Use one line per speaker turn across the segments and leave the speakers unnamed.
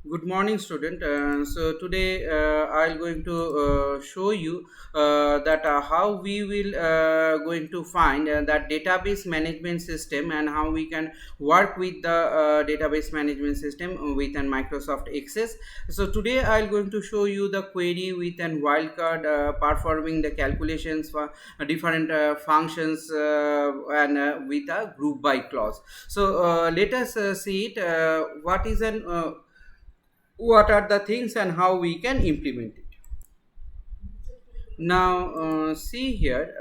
Good morning, student. So today I'm going to show you that how we will going to find that database management system and how we can work with the database management system with an Microsoft Access. So today I'm going to show you the query with an wildcard performing the calculations for different functions and with a group by clause. So let us see it. What is an what are the things and how we can implement it. Now see here,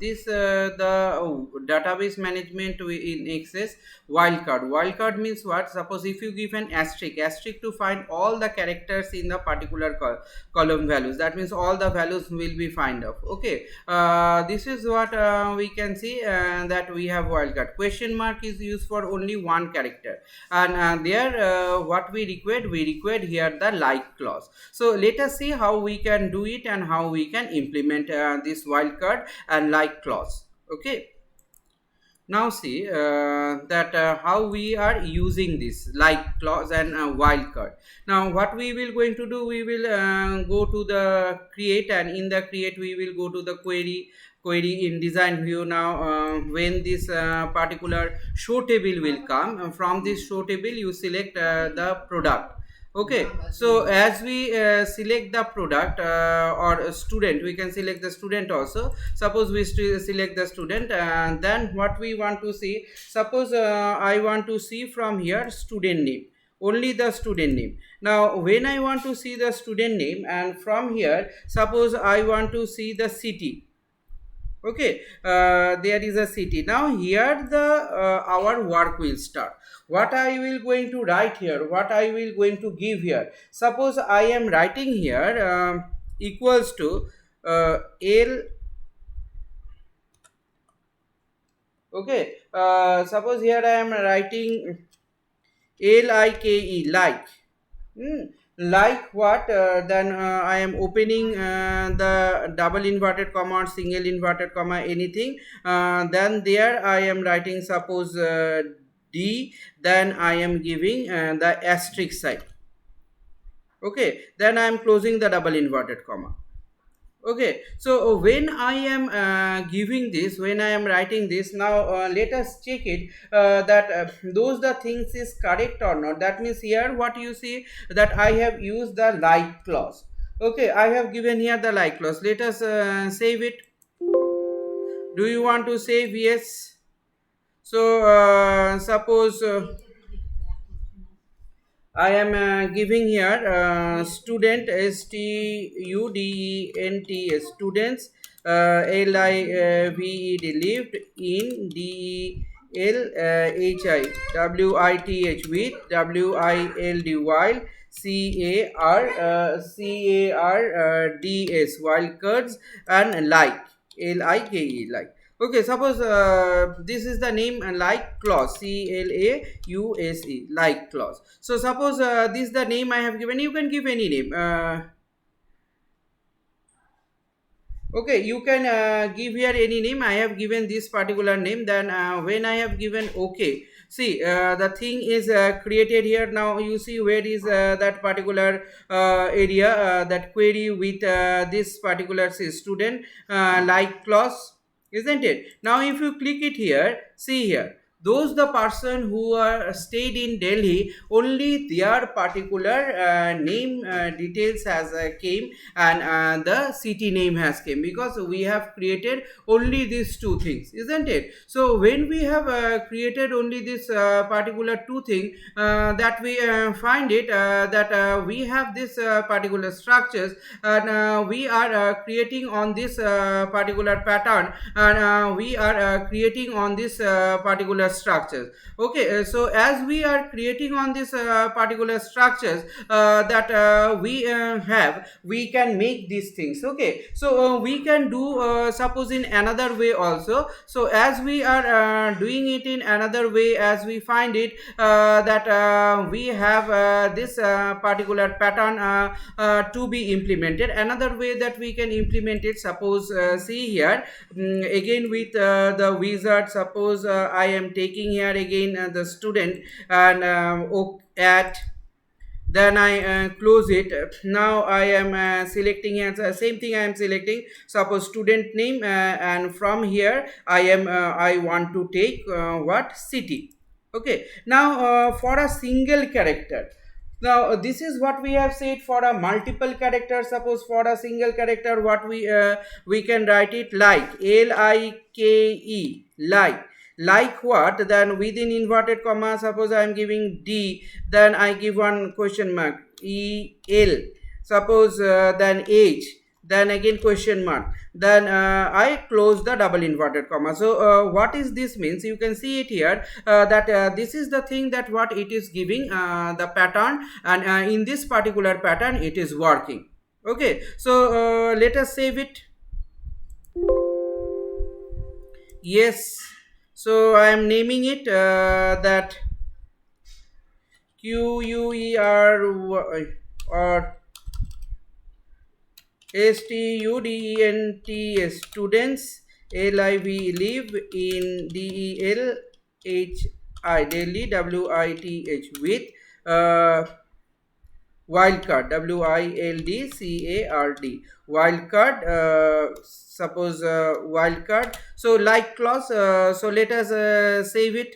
this the database management in Access wildcard means what? Suppose if you give an asterisk to find all the characters in the particular column values, that means all the values will be find of. Okay, this is what we can see, that we have wildcard. Question mark is used for only one character, and there what we required here the like clause. So let us see how we can do it and how we can implement this wildcard and like clause. Okay, now see that how we are using this like clause and wildcard. Now what we will going to do, we will go to the create, and in the create we will go to the query in design view. Now when this particular show table will come, from this show table you select the product. Okay, so as we select the product or a student, we can select the student also. Suppose we select the student, and then what we want to see, suppose I want to see from here student name, only the student name. Now when I want to see the student name, and from here suppose I want to see the city. Okay, there is a city. Now here the our work will start. What I will going to write here, what I will going to give here, suppose I am writing here equals to l. Okay, suppose here I am writing like, like. Hmm. Like what? Then I am opening the double inverted comma or single inverted comma, anything. Then there I am writing suppose D. Then I am giving the asterisk sign. Okay. Then I am closing the double inverted comma. Okay, so when I am giving this, when I am writing this, now let us check it that those the things is correct or not. That means here what you see, that I have used the like clause. Okay, I have given here the like clause. Let us save it. Do you want to save? Yes. So suppose I am giving here student, student, students, lived, lived in delwith wild cards wild cards and like. Okay, suppose this is the name like clause, clause, like clause. So suppose this is the name I have given. You can give any name. Okay, you can give here any name. I have given this particular name. Then when I have given okay, see the thing is created here. Now you see where is that particular area, that query with this particular say, student like clause, isn't it? Now if you click it here, see here, those the person who are stayed in Delhi, only their particular name details has came, and the city name has came, because we have created only these two things, isn't it? So when we have created only this particular two thing, that we find it that we have this particular structures, and we are creating on this particular pattern, and we are creating on this particular structures. Okay, so as we are creating on this particular structures that we can make these things. Okay, so we can do suppose in another way also. So as we are doing it in another way, as we find it that we have this particular pattern to be implemented. Another way that we can implement it, suppose see here, again with the wizard. Suppose I am taking here again the student, and at then I close it. Now I am selecting, and same thing I am selecting, suppose student name, and from here I am I want to take what, city. Okay, now for a single character, now this is what we have said. For a multiple character, suppose for a single character, what we can write it like like, like what, then within inverted comma, suppose I am giving D, then I give one question mark, el, suppose then H, then again question mark, then I close the double inverted comma. So what is this means, you can see it here, that this is the thing that what it is giving the pattern, and in this particular pattern it is working. Okay, so let us save it. Yes, so I am naming it that QUER or STUDENT, students, LIV, live, in DELHI, Delhi, WITH, with wildcard, WILDCARD, wildcard, suppose wildcard, so like clause, so let us save it.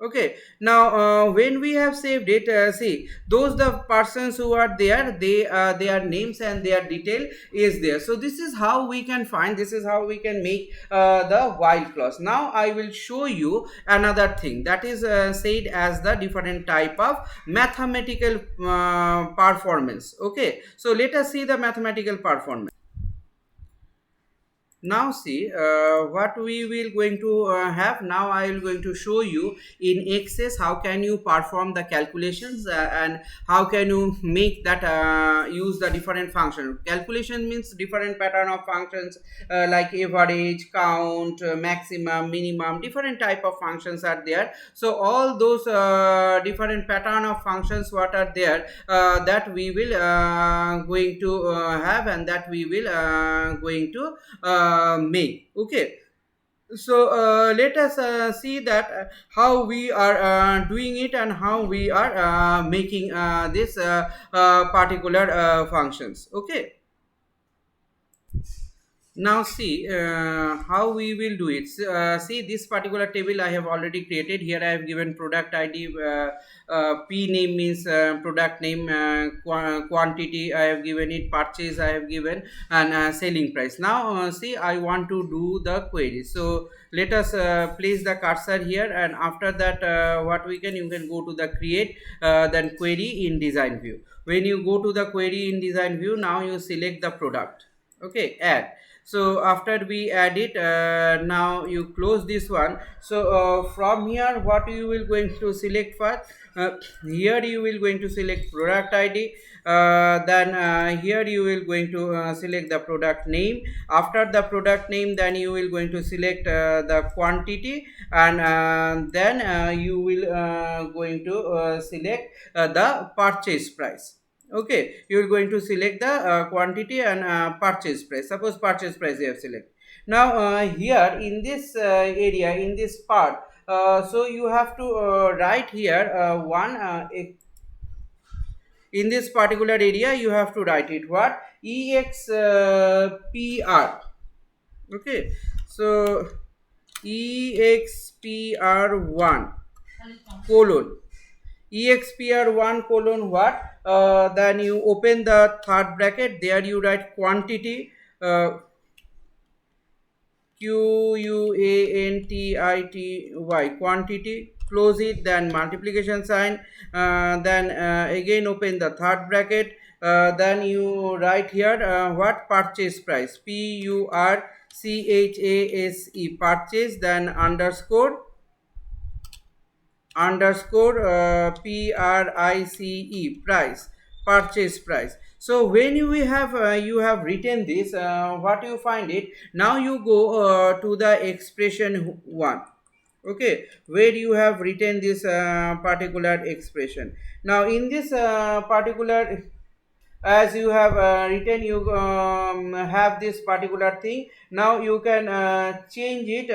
Okay, now when we have saved it, see those the persons who are there, they their names and their detail is there. So this is how we can find, this is how we can make the while clause. Now I will show you another thing, that is said as the different type of mathematical performance. Okay, so let us see the mathematical performance. Now see what we will going to have. Now I will going to show you in Access how can you perform the calculations, and how can you make that use the different function. Calculation means different pattern of functions, like average, count, maximum, minimum, different type of functions are there. So all those different pattern of functions what are there, that we will going to have, and that we will going to make. Okay, so let us see that how we are doing it, and how we are making this particular functions. Okay, now see how we will do it. See this particular table I have already created. Here I have given product ID, P name means product name, quantity I have given it, purchase I have given, and selling price. Now see I want to do the query, so let us place the cursor here, and after that what we can, you can go to the create, then query in design view. When you go to the query in design view, now you select the product. Okay, add. So after we add it, now you close this one. So from here what you will going to select first, here you will going to select product ID, then here you will going to select the product name. After the product name, then you will going to select the quantity, and then you will going to select the purchase price. Okay, you are going to select the quantity and purchase price. Suppose purchase price you have select. Now here in this area, in this part, so you have to write here one in this particular area you have to write it what, expr. Okay, so expr1 colon, expr1 colon what, then you open the third bracket, there you write quantity, quantity, quantity, close it, then multiplication sign, then again open the third bracket, then you write here what, purchase price, purchase, purchase, then underscore price, price, purchase price. So when you have written this, what you find it, now you go to the expression one. Okay, where you have written this particular expression. Now in this particular, as you have written, you have this particular thing. Now you can change it,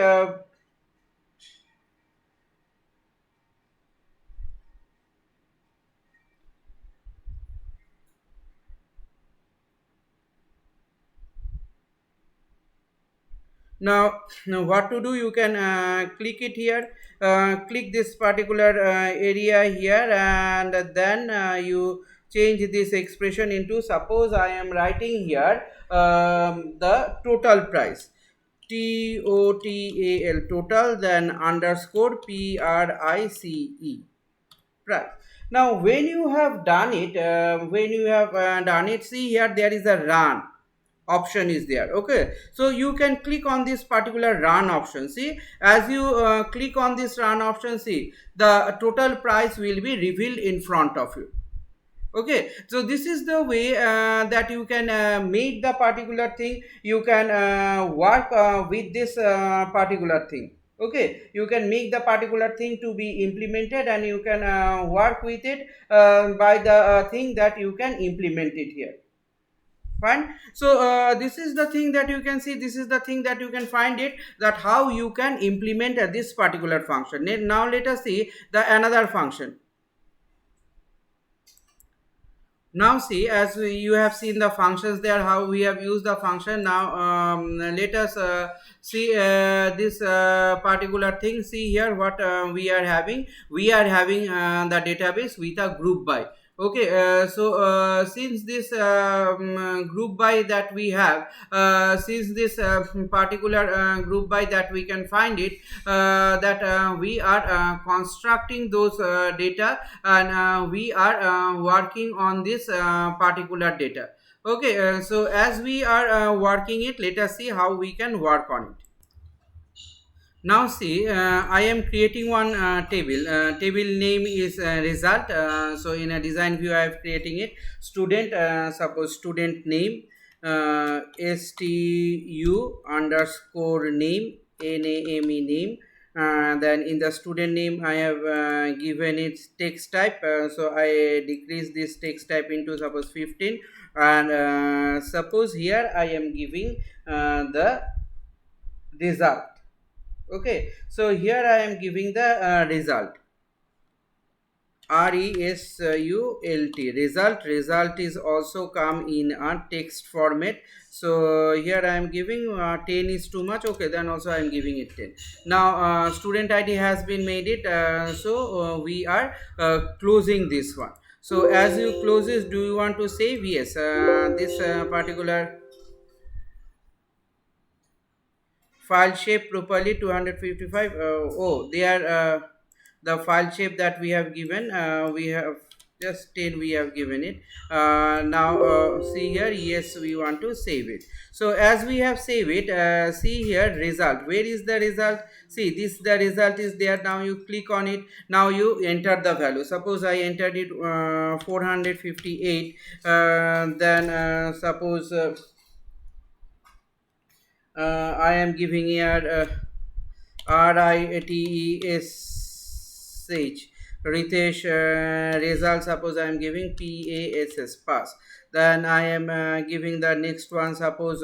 Now what to do, you can click it here, click this particular area here, and then you change this expression into, suppose I am writing here the total price, total, total, then underscore price. Right. Now, when you have done it, see here there is a run option is there. Okay, so you can click on this particular run option. See, as you click on this run option, see the total price will be revealed in front of you. Okay, so this is the way that you can make the particular thing, you can work with this particular thing. Okay, you can make the particular thing to be implemented, and you can work with it by the thing that you can implement it here. Fine. So this is the thing that you can see, this is the thing that you can find it, that how you can implement this particular function. Now let us see the another function. Now see, as you have seen the functions there, how we have used the function. Now let us see this particular thing. See here what we are having, we are having the database with a group by. Okay, so since this group by that we have, since this particular group by that we can find it, that we are constructing those data, and we are working on this particular data. Okay, so as we are working it, let us see how we can work on it. Now see, I am creating one table. Table name is result. So in a design view, I am creating it. Student, suppose student name, stu underscore name, name name. Then in the student name, I have given it text type. So I decrease this text type into suppose 15, and suppose here I am giving the result. Okay, so here I am giving the result, result is also come in a text format. So here I am giving 10 is too much. Okay, then also I am giving it 10. Now student id has been made it, so we are closing this one. So as you close this, do you want to save? Yes, this particular file shape properly 255. Oh, they are the file shape that we have given, we have just 10 we have given it. Now see here, yes, we want to save it. So as we have saved it, see here result, where is the result? See, this the result is there. Now you click on it, now you enter the value. Suppose I entered it 458, then suppose I am giving here RITESH Ritesh, result, suppose I am giving PASS pass. Then I am giving the next one, suppose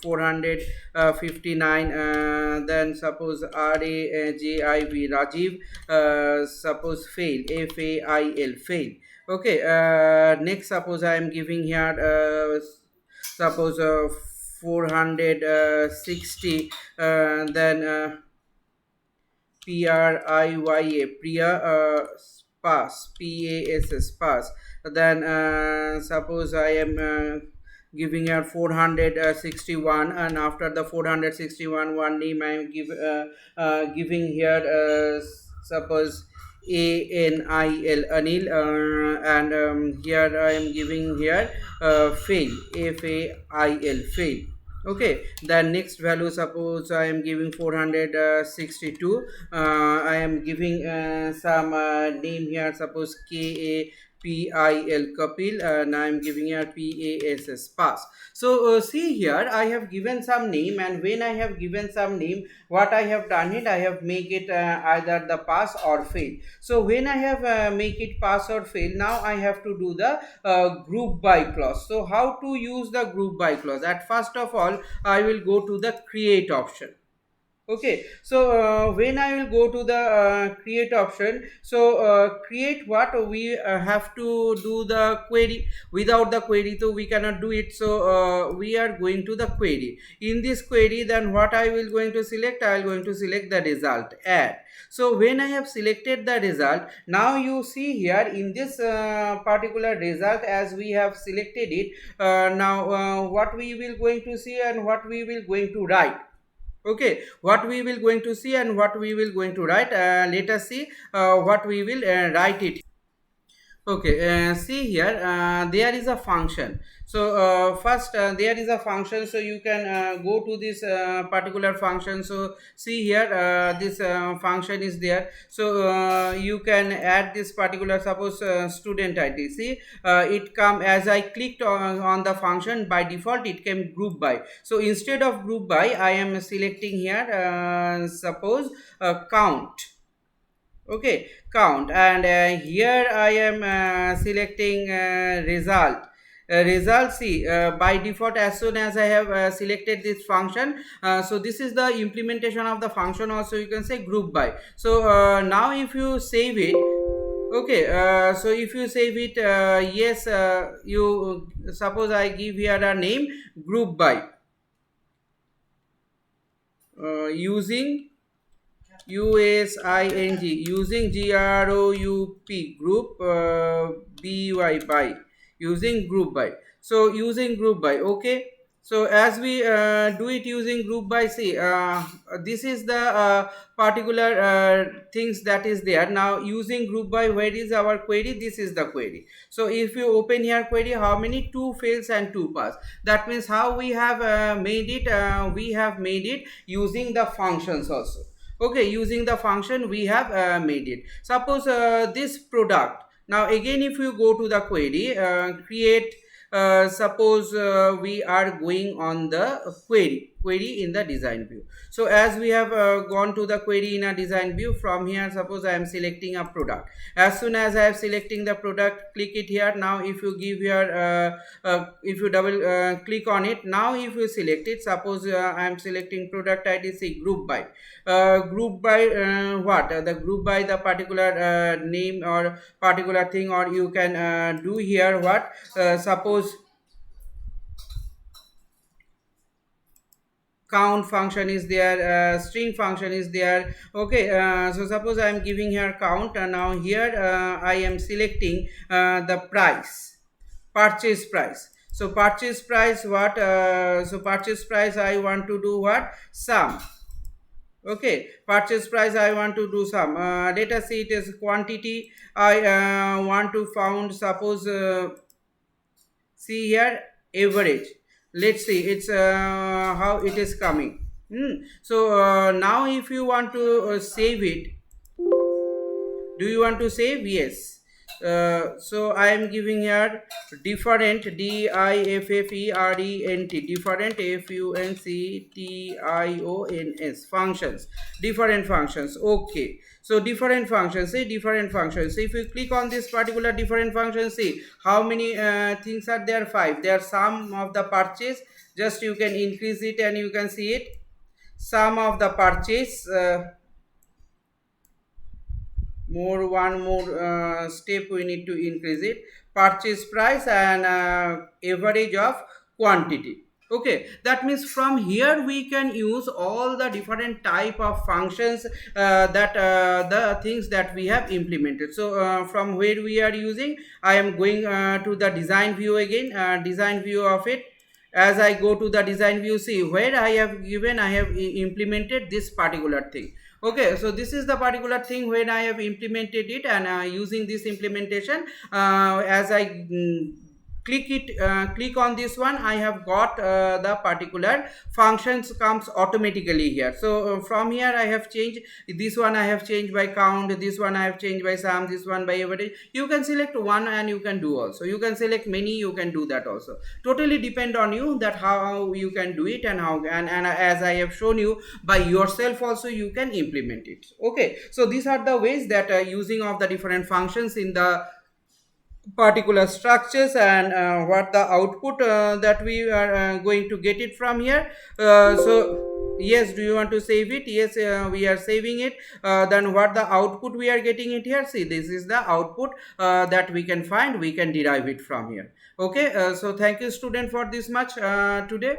459, then suppose RAJIV Rajiv, suppose fail, FAIL fail. Okay, next suppose I am giving here suppose 460, then PRIYA Priya pass, PASS pass. Then suppose I am giving her 461, and after the 461 one name I am giving here suppose ANIL Anil, and here I am giving here fail, FAIL fail. Okay, the next value, suppose I am giving 462, I am giving some name here, suppose KAPIL Kapil, and I am giving here PASS pass. So see here, I have given some name, and when I have given some name, what I have done it, I have make it either the pass or fail. So when I have make it pass or fail, now I have to do the group by clause. So how to use the group by clause? At first of all, I will go to the create option. Okay, so when I will go to the create option, so create what we have to do the query. Without the query, so we cannot do it. So we are going to the query. In this query, then what I will going to select, I will going to select the result add. So when I have selected the result, now you see here in this particular result, as we have selected it, now what we will going to see and what we will going to write. Okay, what we will going to see and what we will going to write, let us see what we will write it. Okay, see here, there is a function. So first there is a function, so you can go to this particular function. So see here, this function is there. So you can add this particular, suppose student ID. See, it come as I clicked on the function, by default it came group by. So instead of group by, I am selecting here suppose count. Okay, count, and here I am selecting result. Result, see, by default, as soon as I have selected this function, so this is the implementation of the function. Also you can say group by. So now if you save it, okay, so if you save it, yes, you suppose I give here a name group by, using USING, using GROUP group, BY by, using group by. So using group by, okay. So as we do it using group by, see, this is the particular things that is there. Now using group by, where is our query? This is the query. So if you open here query, how many? 2 fields and 2 paths. That means how we have made it, we have made it using the functions also. Okay, using the function we have made it. Suppose this product, now again if you go to the query, create, suppose we are going on the query in the design view. So as we have gone to the query in a design view, from here suppose I am selecting a product. As soon as I am selecting the product, click it here. Now if you give here if you double click on it, now if you select it, suppose I am selecting product ID, say group by. Group by what, the group by the particular name or particular thing, or you can do here what, suppose count function is there, string function is there. Okay, so suppose I am giving here count, and now here I am selecting the price, purchase price. So purchase price what, so purchase price I want to do what, sum. Okay, purchase price I want to do some, let us see, it is quantity I want to found, suppose see here average. Let's see, it's how it is coming. So now if you want to save it, do you want to save? Yes. So I am giving here different, diffferent, different, functions, functions, different functions. Okay, so different functions, say different functions. So if you click on this particular different function, see how many things are there. 5. They are sum of the purchase. Just you can increase it and you can see it, sum of the purchase. One more step we need to increase it, purchase price, and average of quantity. Okay, that means from here we can use all the different type of functions, that the things that we have implemented. So from where we are using, I am going to the design view again, design view of it. As I go to the design view, see where I have given, I have implemented this particular thing. Okay, so this is the particular thing when I have implemented it, and using this implementation, as I click on this one, I have got the particular functions comes automatically here. So from here I have changed this one, I have changed by count, this one I have changed by sum, this one by average. You can select one and you can do also, you can select many, you can do that also. Totally depend on you that how you can do it, and how, and as I have shown you, by yourself also you can implement it. Okay, so these are the ways that using of the different functions in the particular structures, and what the output that we are going to get it from here. So Yes, do you want to save it? Yes, we are saving it. Then what the output we are getting it here? See, this is the output that we can find. We can derive it from here. Okay, so thank you student for this much today.